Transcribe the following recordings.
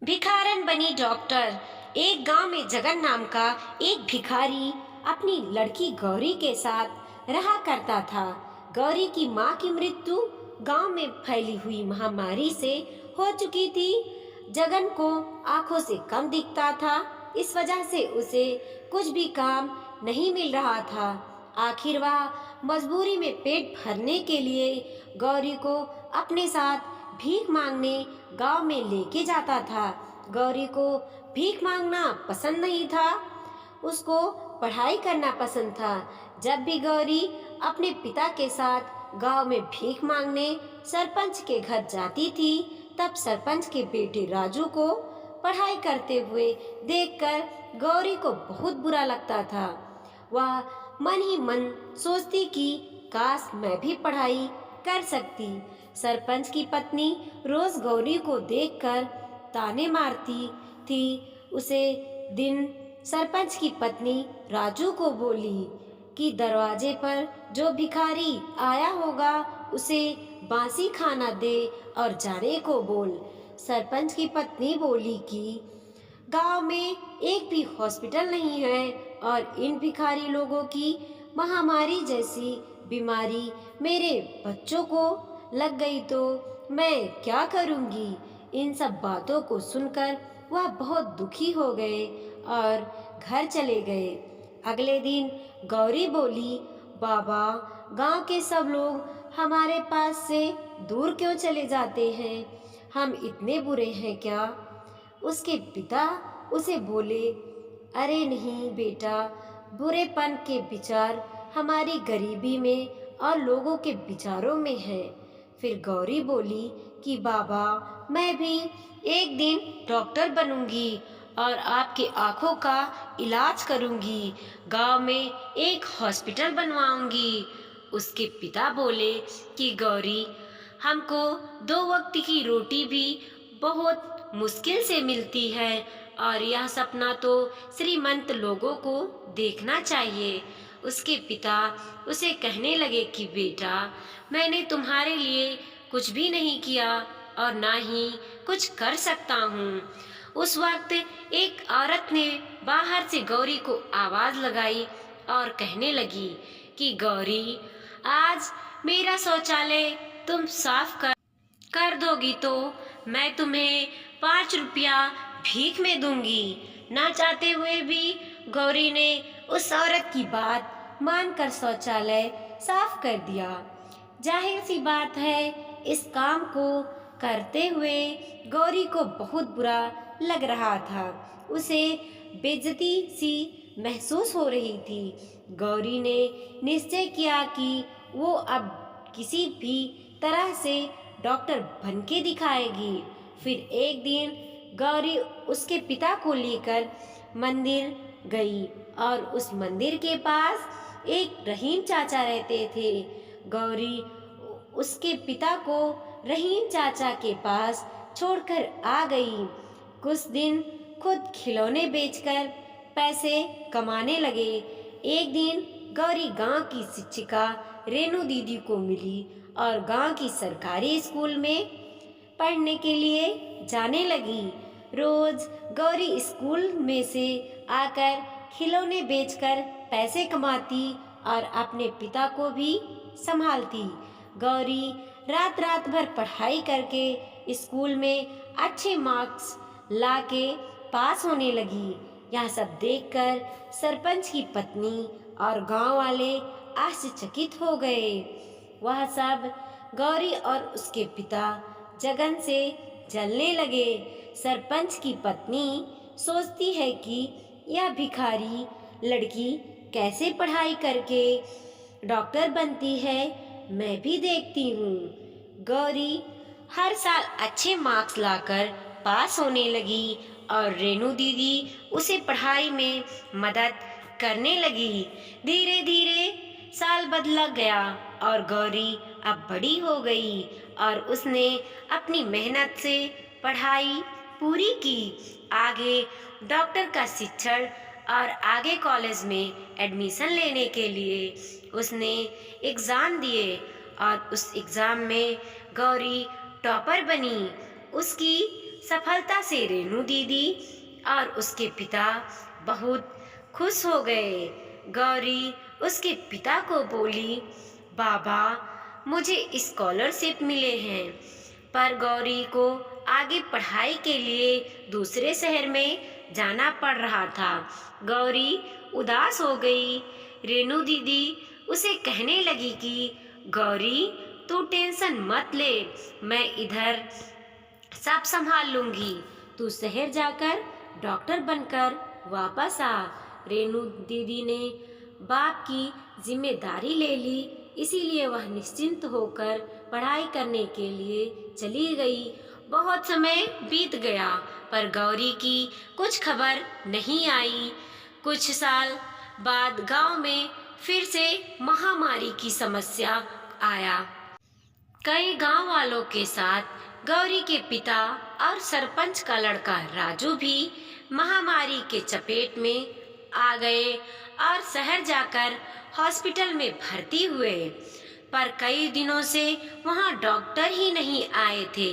भिखारन बनी डॉक्टर। एक गांव में जगन नाम का एक भिखारी अपनी लड़की गौरी के साथ रहा करता था। गौरी की माँ की मृत्यु गांव में फैली हुई महामारी से हो चुकी थी। जगन को आंखों से कम दिखता था, इस वजह से उसे कुछ भी काम नहीं मिल रहा था। आखिर वह मजबूरी में पेट भरने के लिए गौरी को अपने साथ भीख मांगने गांव में लेके जाता था। गौरी को भीख मांगना पसंद नहीं था, उसको पढ़ाई करना पसंद था। जब भी गौरी अपने पिता के साथ गांव में भीख मांगने सरपंच के घर जाती थी, तब सरपंच के बेटे राजू को पढ़ाई करते हुए देखकर गौरी को बहुत बुरा लगता था। वह मन ही मन सोचती कि काश मैं भी पढ़ाई कर सकती। सरपंच की पत्नी रोज गौरी को देखकर ताने मारती थी। उसे दिन सरपंच की पत्नी राजू को बोली कि दरवाजे पर जो भिखारी आया होगा उसे बासी खाना दे और जाने को बोल। सरपंच की पत्नी बोली कि गांव में एक भी हॉस्पिटल नहीं है और इन भिखारी लोगों की महामारी जैसी बीमारी मेरे बच्चों को लग गई तो मैं क्या करूंगी। इन सब बातों को सुनकर वह बहुत दुखी हो गए और घर चले गए। अगले दिन गौरी बोली, बाबा, गांव के सब लोग हमारे पास से दूर क्यों चले जाते हैं? हम इतने बुरे हैं क्या? उसके पिता उसे बोले, अरे नहीं बेटा, बुरेपन के विचार हमारी गरीबी में और लोगों के विचारों में है। फिर गौरी बोली कि बाबा, मैं भी एक दिन डॉक्टर बनूंगी और आपके आंखों का इलाज करूंगी, गांव में एक हॉस्पिटल बनवाऊंगी। उसके पिता बोले कि गौरी, हमको 2 वक्त की रोटी भी बहुत मुश्किल से मिलती है और यह सपना तो श्रीमंत लोगों को देखना चाहिए। उसके पिता उसे कहने लगे कि बेटा, मैंने तुम्हारे लिए कुछ भी नहीं किया और ना ही कुछ कर सकता हूँ। उस वक्त एक औरत ने बाहर से गौरी को आवाज लगाई और कहने लगी कि गौरी, आज मेरा शौचालय तुम साफ कर दोगी तो मैं तुम्हें 5 रुपया भीख में दूंगी। ना चाहते हुए भी गौरी ने उस औरत की बात मानकर शौचालय साफ कर दिया। जाहिर सी बात है, इस काम को करते हुए गौरी को बहुत बुरा लग रहा था। उसे बेइज्जती सी महसूस हो रही थी। गौरी ने निश्चय किया कि वो अब किसी भी तरह से डॉक्टर बन के दिखाएगी। फिर एक दिन गौरी उसके पिता को लेकर मंदिर गई और उस मंदिर के पास एक रहीम चाचा रहते थे। गौरी उसके पिता को रहीम चाचा के पास छोड़कर आ गई। कुछ दिन खुद खिलौने बेचकर पैसे कमाने लगे। एक दिन गौरी गांव की शिक्षिका रेणु दीदी को मिली और गांव की सरकारी स्कूल में पढ़ने के लिए जाने लगी। रोज गौरी स्कूल में से आकर खिलौने बेचकर पैसे कमाती और अपने पिता को भी संभालती। गौरी रात रात भर पढ़ाई करके स्कूल में अच्छे मार्क्स लाके पास होने लगी। यह सब देखकर सरपंच की पत्नी और गांव वाले आश्चर्यचकित हो गए। वह सब गौरी और उसके पिता जगन से जलने लगे। सरपंच की पत्नी सोचती है कि यह भिखारी लड़की कैसे पढ़ाई करके डॉक्टर बनती है, मैं भी देखती हूँ। गौरी हर साल अच्छे मार्क्स लाकर पास होने लगी और रेणु दीदी उसे पढ़ाई में मदद करने लगी। धीरे धीरे साल बदला गया और गौरी अब बड़ी हो गई और उसने अपनी मेहनत से पढ़ाई पूरी की। आगे डॉक्टर का शिक्षण और आगे कॉलेज में एडमिशन लेने के लिए उसने एग्ज़ाम दिए और उस एग्ज़ाम में गौरी टॉपर बनी। उसकी सफलता से रेणु दीदी और उसके पिता बहुत खुश हो गए। गौरी उसके पिता को बोली, बाबा, मुझे स्कॉलरशिप मिले हैं। पर गौरी को आगे पढ़ाई के लिए दूसरे शहर में जाना पड़ रहा था। गौरी उदास हो गई। रेणु दीदी उसे कहने लगी कि गौरी, तू टेंशन मत ले, मैं इधर सब संभाल लूंगी। तू शहर जाकर डॉक्टर बनकर वापस आ। रेणु दीदी ने बाप की जिम्मेदारी ले ली, इसीलिए वह निश्चिंत होकर पढ़ाई करने के लिए चली गई। बहुत समय बीत गया पर गौरी की कुछ खबर नहीं आई। कुछ साल बाद गांव में फिर से महामारी की समस्या आया। कई गांव वालों के साथ गौरी के पिता और सरपंच का लड़का राजू भी महामारी के चपेट में आ गए और शहर जाकर हॉस्पिटल में भर्ती हुए। पर कई दिनों से वहां डॉक्टर ही नहीं आए थे।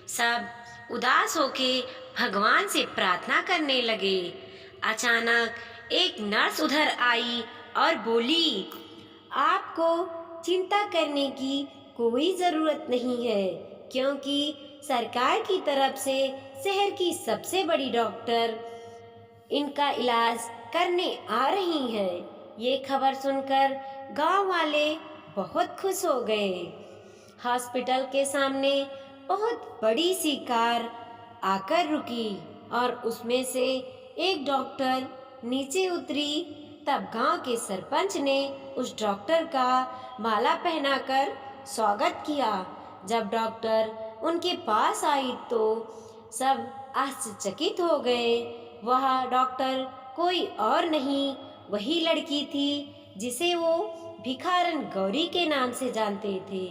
सब उदास होके भगवान से प्रार्थना करने लगे। अचानक एक नर्स उधर आई और बोली, आपको चिंता करने की कोई ज़रूरत नहीं है, क्योंकि सरकार की तरफ से शहर की सबसे बड़ी डॉक्टर इनका इलाज करने आ रही हैं। ये खबर सुनकर गांव वाले बहुत खुश हो गए। हॉस्पिटल के सामने बहुत बड़ी सी कार आकर रुकी और उसमें से एक डॉक्टर नीचे उतरी। तब गांव के सरपंच ने उस डॉक्टर का माला पहनाकर स्वागत किया। जब डॉक्टर उनके पास आई तो सब आश्चर्यचकित हो गए। वह डॉक्टर कोई और नहीं, वही लड़की थी जिसे वो भिखारन गौरी के नाम से जानते थे।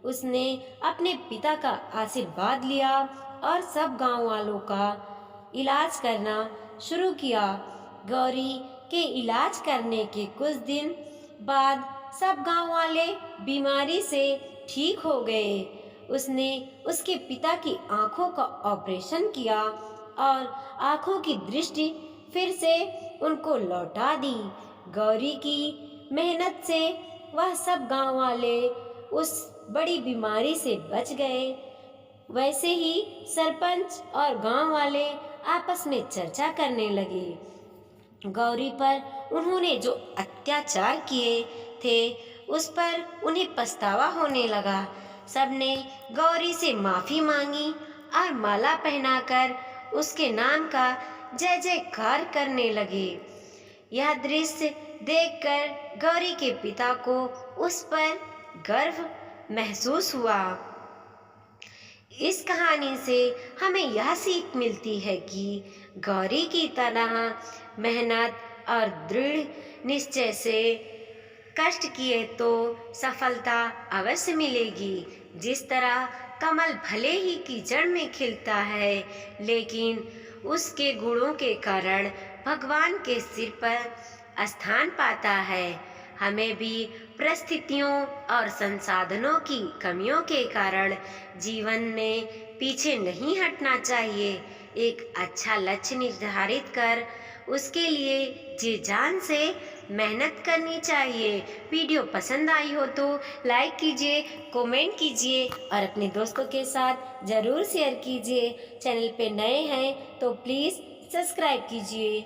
उसने अपने पिता का आशीर्वाद लिया और सब गांव वालों का इलाज करना शुरू किया। गौरी के इलाज करने के कुछ दिन बाद सब गांव वाले बीमारी से ठीक हो गए। उसने उसके पिता की आंखों का ऑपरेशन किया और आंखों की दृष्टि फिर से उनको लौटा दी। गौरी की मेहनत से वह सब गांव वाले उस बड़ी बीमारी से बच गए। वैसे ही सरपंच और गांव वाले आपस में चर्चा करने लगे। गौरी पर उन्होंने जो अत्याचार किए थे उस पर उन्हें पछतावा होने लगा। सबने गौरी से माफी मांगी और माला पहनाकर उसके नाम का जय जयकार करने लगे। यह दृश्य देखकर गौरी के पिता को उस पर गर्व महसूस हुआ। इस कहानी से हमें यह सीख मिलती है कि गौरी की तरह मेहनत और दृढ़ निश्चय से कष्ट किए तो सफलता अवश्य मिलेगी। जिस तरह कमल भले ही कीचड़ में खिलता है, लेकिन उसके गुणों के कारण भगवान के सिर पर स्थान पाता है। हमें भी परिस्थितियों और संसाधनों की कमियों के कारण जीवन में पीछे नहीं हटना चाहिए। एक अच्छा लक्ष्य निर्धारित कर उसके लिए जी जान से मेहनत करनी चाहिए। वीडियो पसंद आई हो तो लाइक कीजिए, कमेंट कीजिए और अपने दोस्तों के साथ ज़रूर शेयर कीजिए। चैनल पे नए हैं तो प्लीज़ सब्सक्राइब कीजिए।